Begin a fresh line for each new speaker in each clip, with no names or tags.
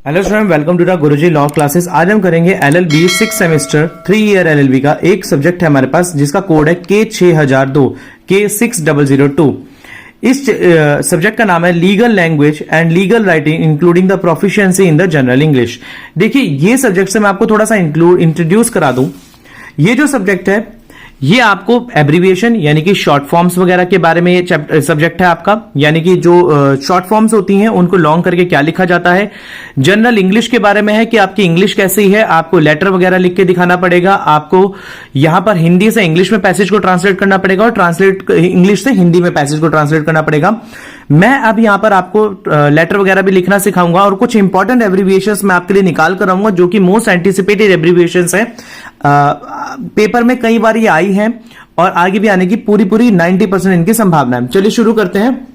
Hello student, welcome to the Guruji law classes. आज हम करेंगे एलएलबी 6 सेमेस्टर 3 ईयर एलएलबी का एक सब्जेक्ट है हमारे पास जिसका कोड है K6002 K6002। इस सब्जेक्ट का नाम है legal language and legal writing including the proficiency in the general English. देखिए, ये सब्जेक्ट से मैं आपको थोड़ा सा इंट्रोड्यूस करा दूं। ये जो सब्जेक्ट है ये आपको एब्रीविएशन यानी कि शॉर्ट फॉर्म्स वगैरह के बारे में ये सब्जेक्ट है आपका, यानी कि जो शॉर्ट फॉर्म्स होती हैं उनको लॉन्ग करके क्या लिखा जाता है। जनरल इंग्लिश के बारे में है कि आपकी इंग्लिश कैसी है, आपको लेटर वगैरह लिख के दिखाना पड़ेगा, आपको यहां पर हिंदी से इंग्लिश में पैसेज को ट्रांसलेट करना पड़ेगा और इंग्लिश से हिंदी में पैसेज को ट्रांसलेट करना पड़ेगा। मैं अब यहां पर आपको लेटर वगैरह भी लिखना सिखाऊंगा और कुछ इंपॉर्टेंट एब्रीविएशंस मैं आपके लिए निकाल कर आऊंगा जो कि मोस्ट एंटिसिपेटेड एब्रीविएशंस है। पेपर में कई बार ये आई है और आगे भी आने की पूरी 90% इनकी संभावना है। चलिए शुरू करते हैं।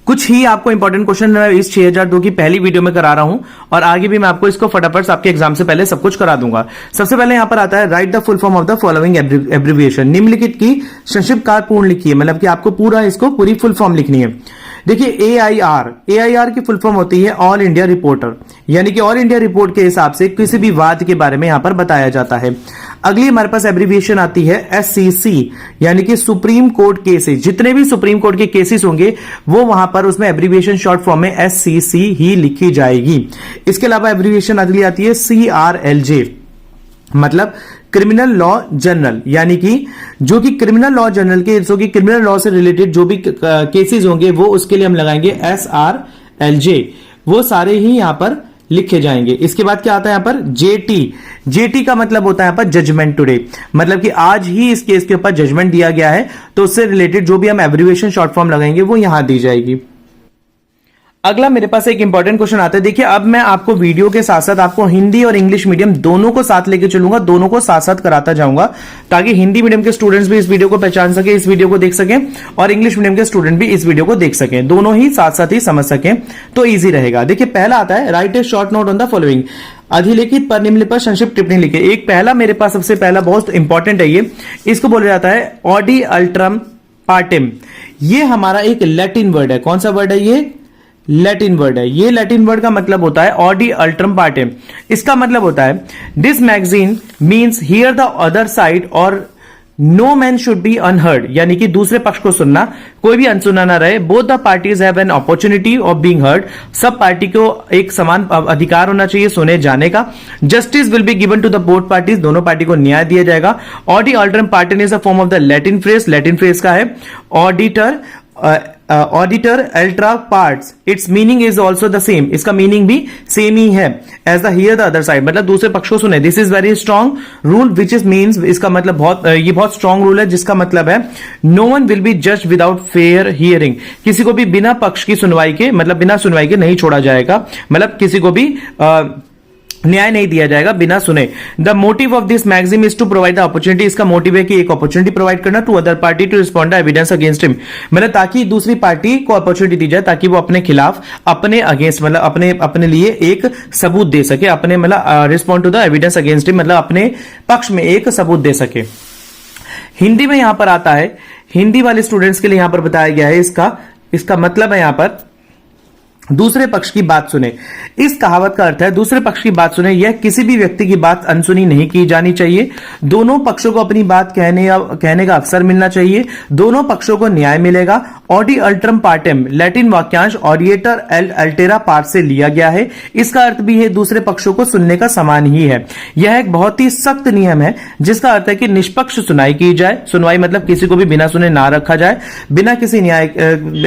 कुछ ही आपको इंपॉर्टेंट क्वेश्चन इस 6002 की पहली वीडियो में करा रहा हूं और आगे भी मैं आपको इसको फटाफट आपके एग्जाम से पहले सब कुछ करा दूंगा। सबसे पहले यहां पर आता है right the full form of the following abbreviation. निम्नलिखित की संक्षिप्त पूर्ण लिखिए, मतलब कि आपको पूरी फुल फॉर्म लिखनी है। देखिए, AIR की फुल फॉर्म होती है ऑल इंडिया रिपोर्टर, यानी कि ऑल इंडिया रिपोर्ट के हिसाब से किसी भी वाद के बारे में यहां पर बताया जाता है। अगली हमारे पास एब्रीविएशन आती है SCC, यानी कि सुप्रीम कोर्ट केसेस। जितने भी सुप्रीम कोर्ट के केसेस होंगे वो वहां पर उसमें एब्रीविएशन शॉर्ट फॉर्म में SCC ही लिखी जाएगी। इसके अलावा एब्रीविएशन अगली आती है CRLJ, मतलब क्रिमिनल लॉ जनरल, यानी कि जो कि क्रिमिनल लॉ जनरल के क्रिमिनल लॉ से रिलेटेड जो भी केसेस होंगे वो उसके लिए हम लगाएंगे SRLJ। वो सारे ही यहां पर लिखे जाएंगे। इसके बाद क्या आता है यहां पर JT का मतलब होता है यहां पर जजमेंट टुडे, मतलब कि आज ही इस केस के ऊपर जजमेंट दिया गया है, तो उससे रिलेटेड जो भी हम एब्रीविएशन शॉर्ट फॉर्म लगाएंगे वो यहां दी जाएगी। अगला मेरे पास एक इंपॉर्टेंट क्वेश्चन आता है। देखिए, अब मैं आपको वीडियो के साथ साथ आपको हिंदी और इंग्लिश मीडियम दोनों को साथ लेके चलूंगा, दोनों को साथ साथ कराता जाऊंगा ताकि हिंदी मीडियम के स्टूडेंट्स भी इस वीडियो को पहचान सके, इस वीडियो को देख सकें, और इंग्लिश मीडियम के स्टूडेंट भी इस वीडियो को देख सकें, दोनों ही साथ साथ ही समझ सकें, तो ईजी रहेगा। देखिए, पहला आता है write a short note on the following. अधिलिखित पर निम्नलिखित पर संक्षिप्त टिप्पणी लिखे। एक पहला मेरे पास सबसे पहला बहुत इंपॉर्टेंट है, इसको बोला जाता है ऑडी अल्ट्रम पार्टिम। ये हमारा एक लैटिन वर्ड है। कौन सा वर्ड है ये? लैटिन वर्ड है। ये लैटिन वर्ड का मतलब होता है ऑडी अल्ट्रम पार्टिम। इसका मतलब होता है this magazine means hear the other side और no man should be unheard, यानी कि दूसरे पक्ष को सुनना, कोई भी अनसुना ना रहे। Both the parties have an opportunity of being heard, सब पार्टी को एक समान अधिकार होना चाहिए सुने जाने का। Justice will be given to the both parties, दोनों पार्टी को न्याय दिया जाएगा। ऑडी अल्ट्रम पार्टिन is a form of the Latin phrase, Latin phrase का है ऑडिटर अल्ट्रा पार्ट्स, it's meaning is also the same, इसका मीनिंग भी सेम ही है as the here the other side, मतलब दूसरे पक्ष को सुने। This is very strong rule which is means, इसका मतलब ये बहुत स्ट्रॉन्ग रूल है जिसका मतलब है no one will be judged without fair hearing, किसी को भी बिना पक्ष की सुनवाई के, मतलब बिना सुनवाई के नहीं छोड़ा जाएगा, मतलब किसी को भी न्याय नहीं दिया जाएगा बिना सुने। The motive of this magazine is to provide the opportunity, इसका मोटिव है कि एक अपॉर्चुनिटी प्रोवाइड करना to other party to respond the evidence against him, मतलब ताकि दूसरी पार्टी को अपॉर्चुनिटी दी जाए ताकि वो अपने खिलाफ, अपने अगेंस्ट, मतलब अपने लिए एक सबूत दे सके, अपने मतलब respond to the evidence against him, मतलब अपने पक्ष में एक सबूत दे सके। हिंदी में यहां पर आता है, हिंदी वाले स्टूडेंट्स के लिए यहां पर बताया गया है इसका मतलब है यहां पर दूसरे पक्ष की बात सुने। इस कहावत का अर्थ है दूसरे पक्ष की बात सुने, यह किसी भी व्यक्ति की बात अनसुनी नहीं की जानी चाहिए। दोनों पक्षों को अपनी बात कहने का अवसर मिलना चाहिए, दोनों पक्षों को न्याय मिलेगा। ऑडी अल्ट्रम पार्टेम लैटिन वाक्यांश ऑडिएटर एल अल्टेरा पार्ट से लिया गया है। इसका अर्थ भी है दूसरे पक्षों को सुनने का समान ही है। यह एक बहुत ही सख्त नियम है जिसका अर्थ है कि निष्पक्ष सुनवाई की जाए। सुनवाई मतलब किसी को भी बिना सुने ना रखा जाए, बिना किसी न्याय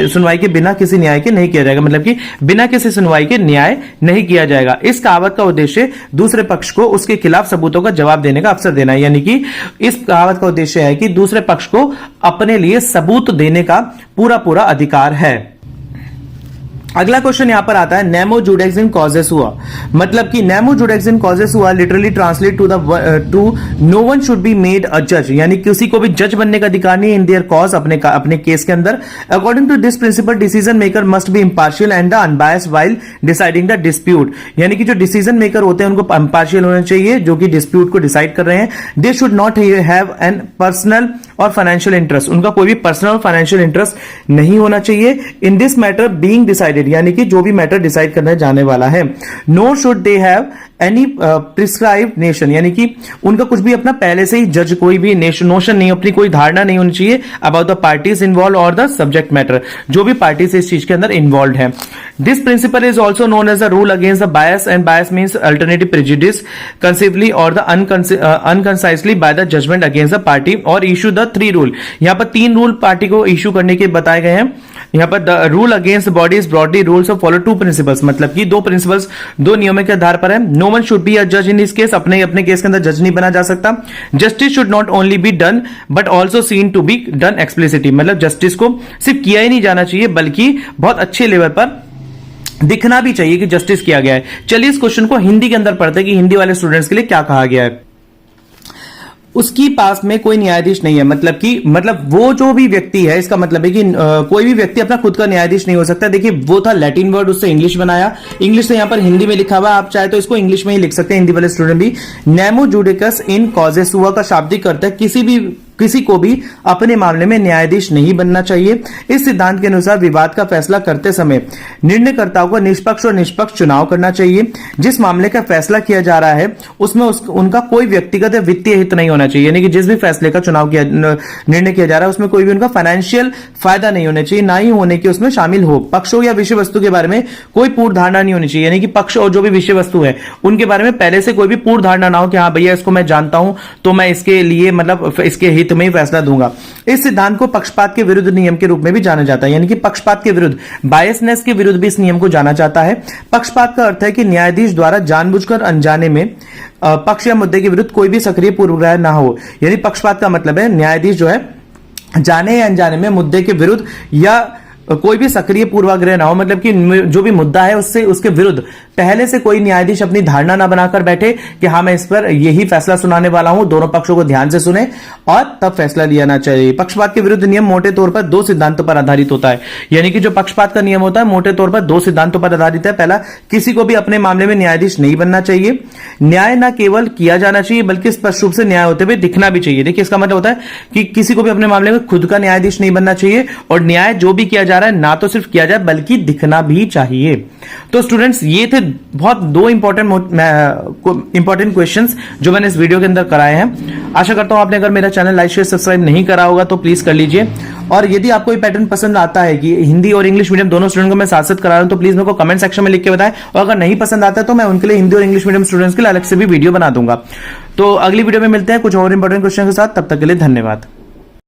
सुनवाई के, बिना किसी न्याय के नहीं किया जाएगा, मतलब कि बिना किसी सुनवाई के न्याय नहीं किया जाएगा। इस कहावत का उद्देश्य दूसरे पक्ष को उसके खिलाफ सबूतों का जवाब देने का अवसर देना है, यानी कि इस कहावत का उद्देश्य है कि दूसरे पक्ष को अपने लिए सबूत देने का पूरा अधिकार है। अगला क्वेश्चन यहां पर आता है नेमो जुडेक्सिन कॉजेस हुआ, मतलब कि नेमो जुडेक्सिन कॉजेस हुआ literally translate to no one should be made a जज, यानी किसी को भी जज बनने का अधिकार नहीं इन देयर कॉज, अपने केस के अंदर। According to this principle decision maker must be impartial and unbiased while deciding the dispute, यानी कि जो डिसीजन मेकर होते हैं उनको इंपार्शियल होना चाहिए जो कि डिस्प्यूट को डिसाइड कर रहे हैं। They should not have an personal और फाइनेंशियल इंटरेस्ट, उनका कोई भी पर्सनल फाइनेंशियल इंटरेस्ट नहीं होना चाहिए in this matter being decided, यानी कि जो भी मैटर डिसाइड करने जाने वाला है। Nor should they have any prescribed nation, यानी कि उनका कुछ भी अपना पहले से ही जज कोई भी नोशन नहीं, अपनी कोई धारणा नहीं होनी चाहिए अबाउट द पार्टीज इन्वॉल्व और द सब्जेक्ट मैटर, जो भी पार्टीज इस चीज के अंदर इन्वॉल्व है। This principle is also known as the rule against the bias, and bias means alternative prejudice consciously और the unconsciously by the judgment against the party, और इशू द 3 रूल। यहां पर 3 रूल पार्टी को issue करने के बताए गए हैं। यहां पर the rule against bodies broadly rules of follow 2 principles, मतलब कि 2 प्रिंसिपल्स 2 नियमों के आधार पर है। No one should be a जज इन दिस केस, अपने केस के अंदर जज नहीं बना जा सकता। Justice should not only be done but also seen to be done explicitly, मतलब जस्टिस को सिर्फ किया ही नहीं जाना चाहिए बल्कि बहुत अच्छे लेवल पर दिखना भी चाहिए कि जस्टिस किया गया है। चलिए इस क्वेश्चन को हिंदी के अंदर पढ़ते हैं कि हिंदी वाले स्टूडेंट्स के लिए क्या कहा गया है। उसकी पास में कोई न्यायाधीश नहीं है, मतलब वो जो भी व्यक्ति है, इसका मतलब है कि कोई भी व्यक्ति अपना खुद का न्यायाधीश नहीं हो सकता। देखिए वो था लैटिन वर्ड, उससे इंग्लिश बनाया, इंग्लिश से यहां पर हिंदी में लिखा हुआ, आप चाहे तो इसको इंग्लिश में ही लिख सकते हैं हिंदी वाले स्टूडेंट भी। नेमो जुडिकस इन कॉजेस हुआ का शाब्दिक अर्थ है किसी को भी अपने मामले में न्यायाधीश नहीं बनना चाहिए। इस सिद्धांत के अनुसार विवाद का फैसला करते समय निर्णयकर्ताओं को निष्पक्ष और निष्पक्ष चुनाव करना चाहिए। जिस मामले का फैसला किया जा रहा है उसमें उनका कोई व्यक्तिगत या वित्तीय हित नहीं होना चाहिए, यानी कि जिस भी फैसले का निर्णय किया जा रहा है उसमें कोई भी उनका फाइनेंशियल फायदा नहीं होना चाहिए, ना ही होने की उसमें शामिल हो। पक्षों या विषय वस्तु के बारे में कोई पूर्ण धारणा नहीं होनी चाहिए, यानी कि पक्ष और जो भी विषय वस्तु है उनके बारे में पहले से कोई भी पूर्ण धारणा ना हो कि हाँ भैया इसको मैं जानता हूं तो मैं इसके लिए मतलब इसके हित में ही फैसला दूंगा। इस सिद्धांत को पक्षपात के विरुद्ध नियम के रूप में भी जाना जाता है, यानी कि पक्षपात के विरुद्ध, बायसनेस के विरुद्ध भी इस नियम को जाना जाता है। पक्षपात का अर्थ है कि न्यायाधीश द्वारा जानबूझकर अनजाने में पक्ष या मुद्दे के विरुद्ध कोई भी सक्रिय पूर्वाग्रह ना हो, यानी पक्षपात का मतलब है न्यायाधीश जो है जाने या अनजाने में मुद्दे के विरुद्ध या कोई भी सक्रिय पूर्वाग्रह ना हो, मतलब कि जो भी मुद्दा है उसके विरुद्ध पहले से कोई न्यायाधीश अपनी धारणा ना बनाकर बैठे कि हाँ मैं इस पर यही फैसला सुनाने वाला हूं, दोनों पक्षों को ध्यान से सुने और तब फैसला लिया ना चाहिए। पक्षपात के विरुद्ध नियम मोटे तौर पर 2 सिद्धांतों पर आधारित होता है, यानी कि जो पक्षपात का नियम होता है मोटे तौर पर 2 सिद्धांतों पर आधारित है। पहला, किसी को भी अपने मामले में न्यायाधीश नहीं बनना चाहिए। न्याय न केवल किया जाना चाहिए बल्कि स्पष्ट रूप से न्याय होते हुए दिखना भी चाहिए। देखिए इसका मतलब होता है कि किसी को भी अपने मामले में खुद का न्यायाधीश नहीं बनना चाहिए और न्याय जो भी किया जा रहा है ना तो सिर्फ किया जाए बल्कि दिखना भी चाहिए। तो स्टूडेंट्स ये थे बहुत 2 इंपॉर्टेंट क्वेश्चंस जो मैंने इस वीडियो के अंदर कराए हैं। आशा करता हूं आपने अगर मेरा चैनल लाइक शेयर सब्सक्राइब नहीं करा होगा तो प्लीज कर लीजिए, और यदि आपको ये पैटर्न पसंद आता है कि हिंदी और इंग्लिश मीडियम दोनों स्टूडेंट को मैं साथ साथ करा रहा हूं तो प्लीज मेरे को कमेंट सेक्शन में लिख के बताएं, और अगर नहीं पसंद आता है तो मैं उनके लिए हिंदी और इंग्लिश मीडियम स्टूडेंट्स के लिए अलग से भी वीडियो बना दूंगा। तो अगली वीडियो में मिलते हैं कुछ और इंपॉर्टेंट क्वेश्चन के साथ, तब तक के लिए धन्यवाद।